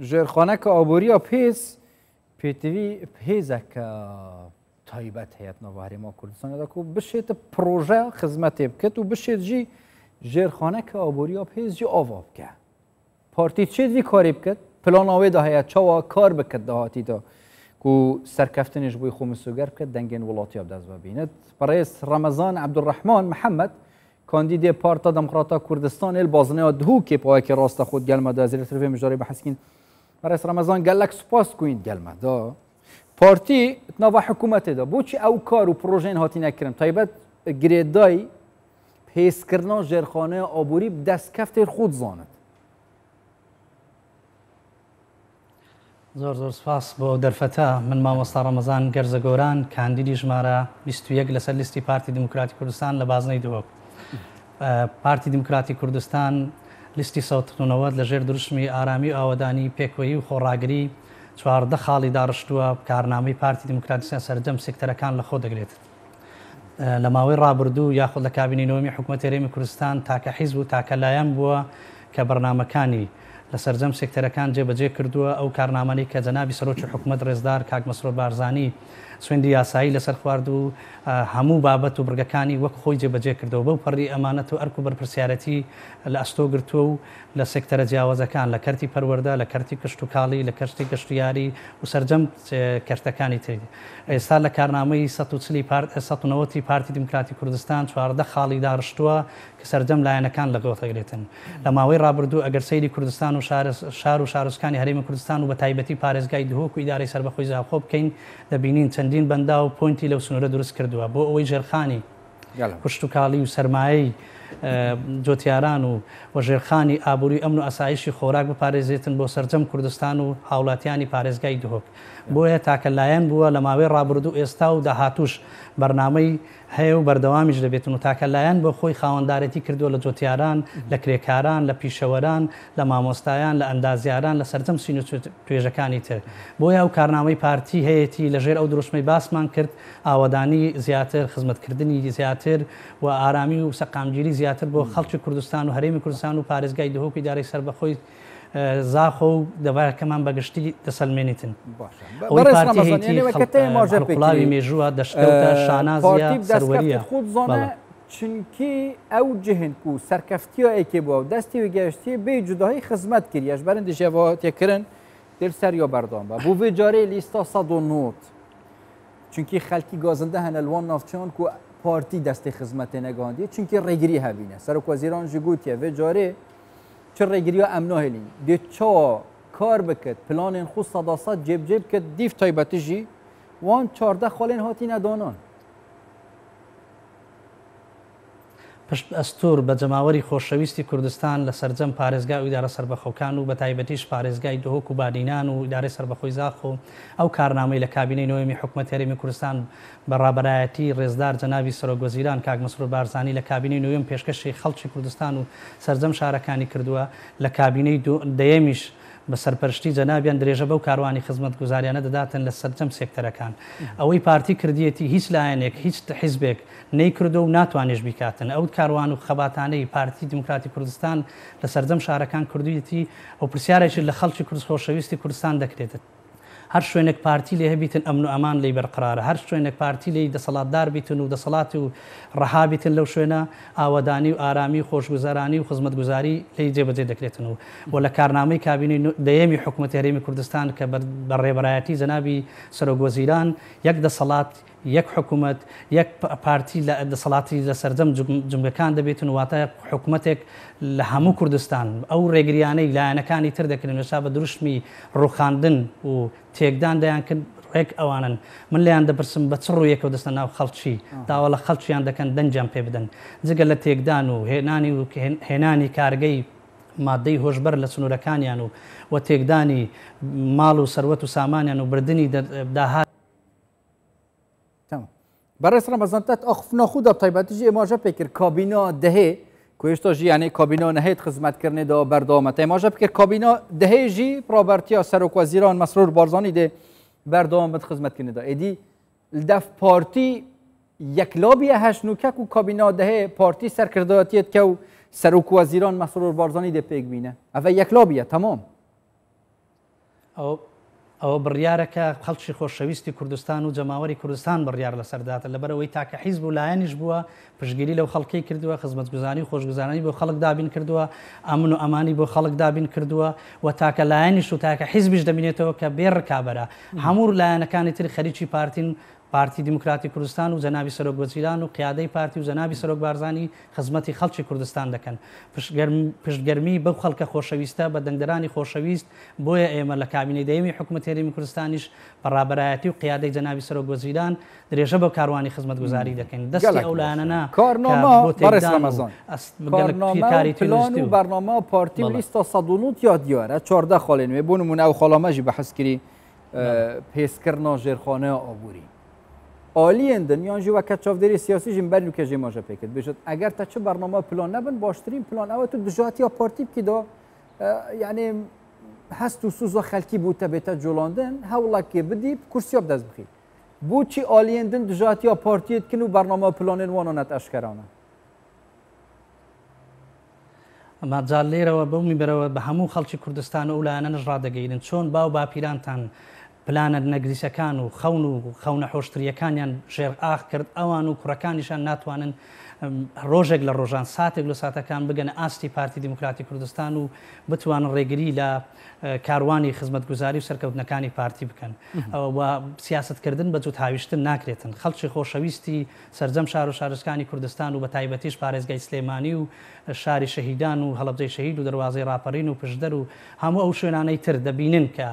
جرخانه که آبوریا پیس پیتوی پیزه که تایبت هیئت نواری ما کردستان دا کو بشید پروژه خدمت بکت و بشید جی جرخانه که آبوریا پیس جی آواب که پارتی چید وی کاری بکت پلان آوی دا هیئت چاوا کار بکت دهاتی دا کو سرکفتنش بوی خو مسوگر بکت دنگین ولاتی اب دست ببیند رئیس رمضان عبدالرحمن محمد کاندید پارتا دموکراتا کردستان ال بازنه دهو که پای که راست خود گلمه دا زیر طرف مجاری بحثین رئیس رمضان گلک سپاس کوین گلمه دا پارتی نوا حکومت دا بو چی او کار و پروژه هاتی نکرم تایبت گریدای پیس کردن جرخانه آبوری دست کفتر خود زاند زۆر سپاس بۆ دەرفەتە من مامۆستا ڕەمەزان گەرزەگۆران کاندیدی ژمارە 21 لەسەر لیستی پارتی دموکراتی کوردستان لە بازنەی دووەم پارتی دموکراتی کوردستان لیستی 1990 لەژێر دروشمی ئارامی و ئاوەدانی پێکوەیی و خۆڕاگری 14 خاڵی داڕشتووە کارنامەی پارتی دموکراتیسیان سەرجەم سێکتەرەکان لەخۆ دەگرێت لە ماوەی ڕابردوو یاخود لە کابینی نۆمی حکوومەتی هەرێمی کوردستان تاکە حیزب و تاکە لایەن بووە کە بەرنامەکانی لە سەرجەم سێکتەرەکان جێبەجێ کردووە ئەو کارنامەی کە جەنابی سەرۆکی حکوومەت ڕێزدار کاک مەسرۆر بارزانی سوێندی یاسایی لەسەر خوارد و هەموو بابەت و بڕگەکانی وەک خۆی جێبەجێ کردەوە بەو پەڕی ئەمانەت و ئەرک و بەرپرسیارەتی لە ئەستۆ گرتووە و لە سێکتەرە جیاوازەکان لە کەرتی پەروەردە لە کەرتی کشت و کاڵی لە کەشتی گەشتیاری و سەرجەم کەرتەکانی تری ئێستا لە کارنامەی 1990 پارتی دموکراتی کوردستان 14 خاڵی داڕشتووە کە سەرجەم لایەنەکان لەگەڵ دەگرێتن لە ماوەی ڕابردوو ئەگەر سەیری کوردستان و شار و شارۆچکانی هەرێمی کوردستان و بە تایبەتی پارێزگای دهۆک و ئیدارەی سەربەخۆی زاخۆ بکەین دەبینین چەندین بەندا و پۆینتی لەو سنوورە دروست کردووە بۆ ئەوەی ژێرخانی پشت و کاڵی و سەرمایەی جۆتیاران و وەژێرخانی ئابووری ئەمن و ئاسایشی خۆراک بپارێزێتن بۆ سەرجەم کوردستان و هاوڵاتیانی پارێزگای دهۆک بۆیە تاکە لایەن بووە لە ماوەی ڕابردوو ئێستا و داهاتوش بەرنامەی هەیە و بەردەوامیش دەبێتن و تاکە لایەن بۆ خۆی خاوەندارەتی کردووە لە جۆتیاران لە کرێکاران لە پیشەوەران لە مامۆستایان لە ئەندازیاران لە سەرجەم سین و توێژەکانی تر بۆیە ئەو کارنامەی پارتی هەیەی لەژێر ئەو دروشمەی باسمان کرد ئاوەدانی زیاتر خزمەتکردنی زیاتر و ئارامی و سەقامگیری زیاتر بۆ خەڵکی کوردستان و هەرێمی کوردستان و پارێزگای دهۆک و ئیدارەی سەربەخۆی زاخۆ و دەبارەکەمان بەگشتی دەسەلمێنیتن ئەوەی پارتی هەیەی قوڵاوی مێژووە دەشکەوتە شانازیە سەروەریە چونکی ئەو جهند و سەرکەفتیە بووە و دەستی و گەشتی بێ جوداهی خزمەت کردیش بەرەندی ژێڤەتێکردن دل سەریا بەردام بە بۆ vê carê lîsta 109 چونکی خەڵکی گازنده هەنە لەوان ناوچەیان و پارتی دەستی خزمەتê negihandiye چونکی ڕێگری هەبینە سەرۆکوەزیران jî gotiye vê carê çi rêgiriya em nahêlîn dê çawa kar bikit planên xwe sedased cêbcê bikit dîv taybetî jî wan 14 xalên hatîne danan پشت ئەستور بە جەماوەری خۆشەویستی کوردستان لە سەرجەم پارێزگای و ئیدارە سەربەخۆکان و بە تایبەتیش پارێزگای دهۆک و بادینان و ئیدارەی سەربەخۆی زاخۆ ئەو کارنامەی لە کابینەی نۆیەمی حکوومەتی هەرێمی کوردستان بەڕابەرایەتی ڕێزدار جەنابی سەرۆکوەزیران کاک مەسرۆر بارزانی لە کابینەی نۆیەم پێشکەشی خەڵکی کوردستان و سەرجەم شارەکانی کردووە لە کابینەی دەیەمیش بە سەرپەرشتی جەنابیان درێژە بەو کاروانی خزمەت گوزاریانە دەداتن لە سەرجەم سێکتەرەکان ئەوەی پارتی کردیەتی هیچ لایەنێک هیچ حیزبێک نەیکردو و ناتوانێش بیکاتن ئەو کاروان و خەباتانەی پارتی دموکراتی کوردستان لە سەرجەم شارەکان کردویەتی ئەو پرسیارێکی لە خەڵکی خۆشەویستی کوردستان دەکرێتن هەر شوێنێک پارتی لێ هەبیتن ئەمن و ئەمان لی بەرقرارە هەر شوێنێک پارتی لی دەسەڵاتدار بیتن و دەسەڵاتی و ڕەهابیتن لەو شوێنە ئاوەدانی و ئارامی و خۆشگوزارانی و خزمەتگوزاری لی جێبەجێ دەکرێتن و لە کارنامەی کابینەی دەیەمی حکوومەتی هەرێمی کوردستان کە بە ڕێبەرایەتی جەنابی سەرۆکوەزیران یەک دەسەڵات یەک حکوومەت یەک پارتی لە دەسەڵاتی لە سەرجەم جملەکان دەبێتن واتە حکوومەتێک لە هەموو کوردستان ئەو ڕێگریانەی لایەنەکانی تر دەکردن وێستا بە دروشمی ڕووخاندن و تێکدان دەیان کرد ڕێک ئەوانن من لیان دەپرسم بە چ ڕوویەکەوە دەستە ناو خەڵکی داوا لە خەڵکییان دەکەن دەنجیان پێ بدەن جگە لە تێکدان و هێنانی کارگەی مادەی هۆشبەر لە سنوورەکانیان و تێکدانی ماڵ و سەروەت و سامانیان و بردننی داهات برای رمضان تات آخفنا خود تایبەتی جی ئێماژە پێکرد کابینا دەهێ کوێشتا ژی یعنی کابینا نەهێت خزمەتکردنê da بەردەوامەت ئێماژە بکرد کابینا دەهێ ژی ڕابەرتیا سەرۆکوەزیران مەسرۆر بارزانی دێ بەردەوامەت خزمەتکردنê da ئێدی دەف پارتی یەکلابیە هەشنوکەک و کابینا دەهێ پارتی سەرکردایەتیەت کە و سەرۆکوەزیران مەسرۆر بارزانی دێ پێک بینە ئەvە یەکلابیە تەمام ئەوە بڕیارەکە خەڵکی خۆشەویستی کوردستان و جەماوەری کوردستان بڕیار لەسەرداتە لەبەرەوەی تاکە حیزب و لایەنیش بووە پشتگیری لەو خەڵکی کردووە خزمەتگوزاری و خۆشگوزارانی بۆ خەڵک دابین کردووە ئامن و ئەمانی بۆ خەڵک دابین کردووە و تاکە لایەنیش و تاکە حیزبیش دەبینێتەوە کە بێ ڕکابەرە هەموو لایەنەکانی تر خەریکی پارتین پارتی دیموکراتی کوردستان و جەنابی سەرۆک وەزیران و قیادەی پارتی و جەنابی سەرۆک بارزانی خزمەتی خەڵکی کوردستان دەکەن پشتگەرمی بەو خەڵکە خۆشەویستە بە دەنگدەرانی خۆشەویست بۆیە ئێمە لە کابینەی دەیەمی حکوومەت هێرمی کوردستانیش بەڕابەرایەتی و قیادەی جەنابی سەرۆک وەزیران درێژە بە کاروانی خزمەتگوزاری دەکەین دەستی ئەو لایەنە کارنامە و بەرنامە پارتی و لیستە ١09 یا دیارە 14 خاڵێنوێ بۆ نمونە ئەو خاڵامەژی بەحەزکردی پێسکردنا ژێرخانەیە ئابووری عالیان دنیاجی و کچافداری سیاسی جیم بر لوکه جیم آجا پیکت بجد اگر تا چه برنامه پلان نبن باشترین پلان اوت دجاتی یا پارتی کی دا یعنی هست و سوزا خلکی بوده بیت جولاندن هولا که بدی کرسیاب دست بخی بود چی عالیان دن دجاتی یا پارتیت کنو برنامه پلان وانانت اشکرانه ما جال لێرەوە بەو میبەرەوە بە هەموو خەڵکی کوردستان و لایەنە ڕادەگەیرن چۆن باو باپیرانتان پلانە نەگریسەکان و خەون و خەونە حۆشتریەکانیان ژێر ئاخ کرد ئەوان و کوڕەکانیشان ناتوانن ڕۆژێک لە ڕۆژان ساتێک لە ساتەکان بگەنە ئاستی پارتی دیموکراتی کوردستان و بتوانن ڕێگری لە کاروانی خزمەتگوزاری و سەرکەوتنەکانی پارتی بکەن ئەوە سیاستکردن بە جوت هاویشتن ناکرێتن خەڵکی خۆشەویستی سەرجەم شار و شارستانی کوردستان و بە تایبەتیش پارێزگای سلێمانی و شاری شەهیدان و هەڵەبجەی شەهید و دەواازەی ڕاپەڕین و پشدەر و هەموو ئەو شوێنانەی تر دەبینن کە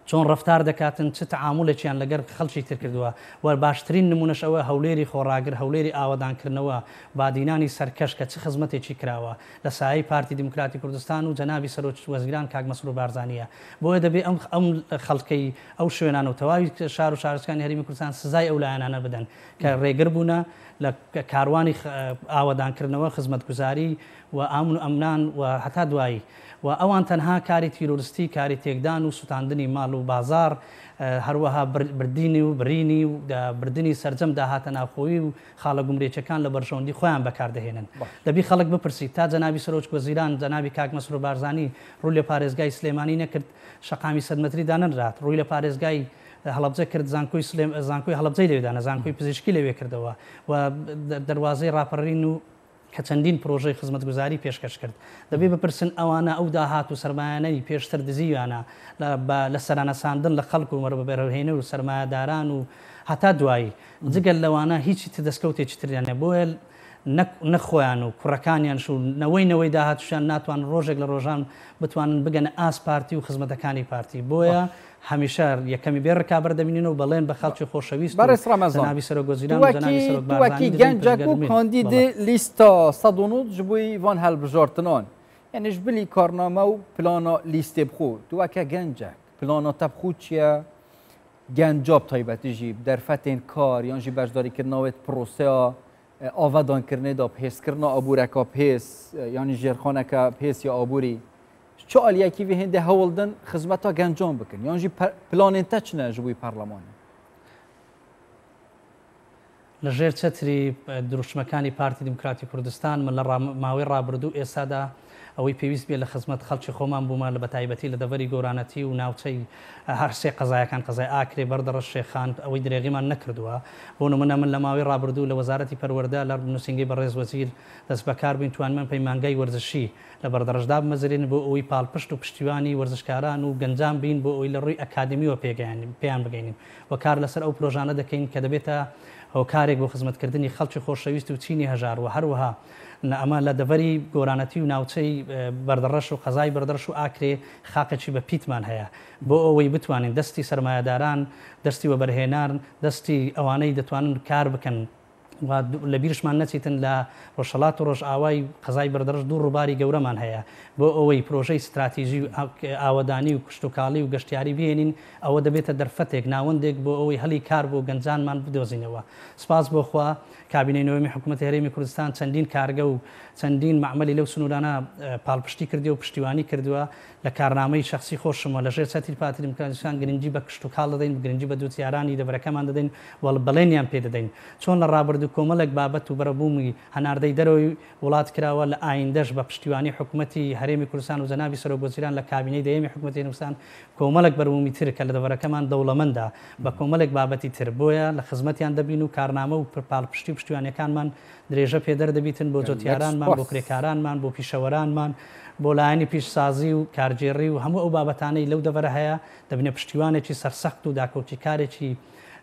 چۆن ڕفتار دەکاتن چ تعاملێکیان لەگەر خەڵکی تر کردووە و باشترین نمونەش ئەوە هەولێری خۆڕاگر هەولێری ئاوادانکردنەوە بادینانی سەرکەش کە چ خزمەتێکی کراوە لە سایەی پارتی دیموکراتی کوردستان و جەنابی سەرۆک وەزیران کاک مەسرور بارزانیە بۆیە دەبێت ئەم خەڵکەی ئەو شوێنان و تەواوی شار و شارستانی هەرێمی کوردستان سزای ئەو لایەنانە بدەن کە ڕێگر بوونە لە کاروانی ئاوادانکردنەوە خزمەتگوزاری و ئامن و ئەمنان و هەتا دوایی و ئەوان تەنها کاری تیرۆریستی کاری تێکدان و سوتاندنی ماڵ و بازار هەروەها بردینی و برینی و بردننی سەرجەم داهاتە ناوخۆیی و خاڵە گومرێچەکان لە بەرژەوەندی خۆیان بەکاردەهێنن دەبی خەڵک بپرسی تا جەنابی سەرۆک وەزیران جەنابی کاک مەسرور بارزانی ڕووی لە پارێزگای سلێمانی نەکرد شەقامی 100 مەتری دانەنرات ڕووی لە پارێزگای هەڵەبجە کرد زانکۆی هەڵەبجەی لەوێدانە زانکۆی پزیشکی لەوێ کردەوە و دەواازەی ڕاپەڕین و کە چەندین پرۆژەی خزمەتگوزاری پێشکەش کرد دەبێ بپرسن ئەوانە ئەو داهات و سەرمایانەی پێشتر دزیوانە لە سەرانەساندن لە خەڵک و مەربەبەرهێنە و سەرمایەداران و هەتا دوایی جگەل لەوانە هیچی دەستکەوتێکی تریانە بۆیە نەخۆیان و کوڕەکانیان و نەوەی داهاتوشیان ناتوان ڕۆژێک لە ڕۆژان بتوانن بگەنە ئاس پارتی و خزمەتەکانی پارتی بۆیە هەمیشە یەکەمی بێ ڕکابەر دەبینن و بەڵێن بە خەڵکی خۆشەویست جەنابی سەرۆک وەزیران و جەنابی سەرۆک بارزانی گەنجەک و کاندیدی لیستە 109 ji bo van هەڵبژارتنان یعنی ji bilî karname û plana lîstê bixwe tu weke gencek plana te bixwe çi ye gencab taybetî jî derfetên kar yan jî beşdarîkirina wê proseya avadankirinê da pêskirina abûreka pês yanî jêrxaneka pês ya abûrî çi aliyekî vê hêndê hewildin xizmeta gencan bikin yan jî planên te çi ne ji bo parlemanê لە ژێر چەتری دروشمەکانی پارتی دیموکراتی کوردستان من لە ماوەی ڕابردوو ئێستادا ئەوەی پێویست بێت لە خزمەت خەڵکی خۆمان بوومان لە بەتایبەتی لە دەڤەری گۆرانەتی و ناوچەی هەرسێ قەزایەکان قەزای ئاکرێ بەردەڕە شێخان ئەوەی درێغیمان نەکردووە بۆ نمونە من لە ماوەی ڕابردوو لە وەزارەتی پەروەردە لە نووسنگی بەڕێز وەزیر دەست بەکار بووین توانمان پەیمانگای وەرزشی لە بەردەڕژدا بمەزرێن بۆ ئەوەی پاڵپشت و پشتیوانی وەرزشکاران و گەنجان بین بۆ ئەوەی لە ڕووی ئەکادمیەوە پێیان بگەینین و کار لەسەر ئەو پرۆژانە دەکەین کە دەبێتە هۆکارێک بۆ خزمەتکردنی خەڵکی خۆشەویست و چینی هەژار و هەروەها ئەمە لە دەڤەری گۆرانەتی و ناوچەی بەردەڕەش و قەزای بەردەڕش و ئاکرێ خاقێکی بە پیتمان هەیە بۆ ئەوەی بتوانین دەستی سەرمایەداران دەستی وەبەرهێنان دەستی ئەوانەی دەتوانن کار بکەن لە بیرشمان نەچیتن لە ڕۆژهەڵات و ڕۆژئاوای قەزای بەردەڕش دوو ڕووباری گەورەمان هەیە بۆ ئەوەی پرۆژەی استراتیژی و ئاوەدانی و کشتتوکاڵی و گەشتیاری بێنین ئەوە دەبێتە دەرفەتێک ناوەندێک بۆ ئەوەی هەڵی کار بۆ گەنجانمان بدۆزینەوە سپاس بۆخوا کابینەی نوێمی حکوومەتی هەرێمی کوردستان چەندین کارگە و چەندین معمەلی لەو سنوورانە پاڵپشتی کردی و پشتیوانی کردووە لە کارنامەی شخصی خۆشمەوە لە ژێر چەتری پارتی دیموکراتیکان گرنگی بە کشتتوکاڵ دەدەین گرنگی بە دووتیارانی دەبرەکەمان دەدەین وەڵ بەڵێنیان پێ دەدەین چۆن لە ڕابردوو کۆمەڵێک بابەت و بەرەبوومی هەناردەی دەرەوەی وڵات کراوە لە ئایندەش بە پشتیوانی حکوومەتی هەرێمی کوردستان و جەنابی سەرۆکوەزیران لە کابینەی دەیەمی حکوومەتی کوردستان کۆمەڵێک بەرەبوومی تر کە لە دەوەرەکەمان دەوڵەمەندە بە کۆمەڵێک بابەتی تر بۆیە لە خزمەتیان دەبین و کارنامە و پاڵپشتی و پشتیوانەکانمان درێژە پێدەر دەبیتن بۆ جۆتیارانمان بۆ کرێکارانمان بۆ پیشەوەرانمان بۆ لایەنی پیشسازی و کارگێڕی و هەموو ئەو بابەتانەی لەو دەڤەرە هەیە دەبنێ پشتیوانێکی سەرسەخت و داکەوتی کارێکی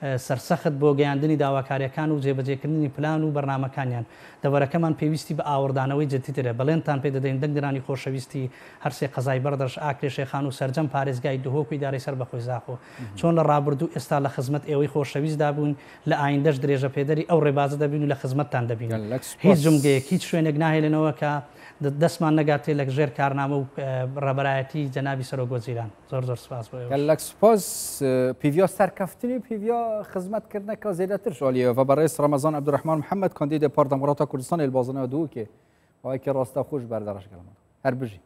سەرسەخت بۆ گەیاندنی داواکاریەکان و جێبەجێکردنی پلان و بەرنامەکانیان دەوەرەکەمان پێویستی بە ئاوردانەوەی جدیترە بەڵێنتان پێ دەدەین دەنگدرانی خۆشەویستی هەرسێ قەزای بەردەش ئاکرێ شێخان و سەرجەم پارێزگای دهۆکوی دارەی سەر بەخۆی زاخۆ چۆن لە ڕابردوو ئێستا لە خزمەت ئێوەی خۆشەویستدا بوون لە ئایندەش درێژە پێدەری ئەو ڕێبازە دەبین و لە خزمەتتان دەبین هیچ جمگەیەک هیچ شوێنێک ناهێنەوە کە دەستمان نەگاتێ لە ژێر کارنامە و ڕێبەرایەتی جەنابی سەرۆکوەزیران زۆر سپاس بۆ گەلەک سپاس پیڤیا سەرکەفتنی پیڤیا خزمەتکردنەکە زێدەتر شالیەوە و بەڕێز ڕەمەزان عەبدوڕەحمان محەممەد کاندیدە پارتە دەموکراتە کوردستان هێلبازنەوە دووکێ وایکە ڕاستە خۆش بەردەڕەش گەڵمە هەر بژی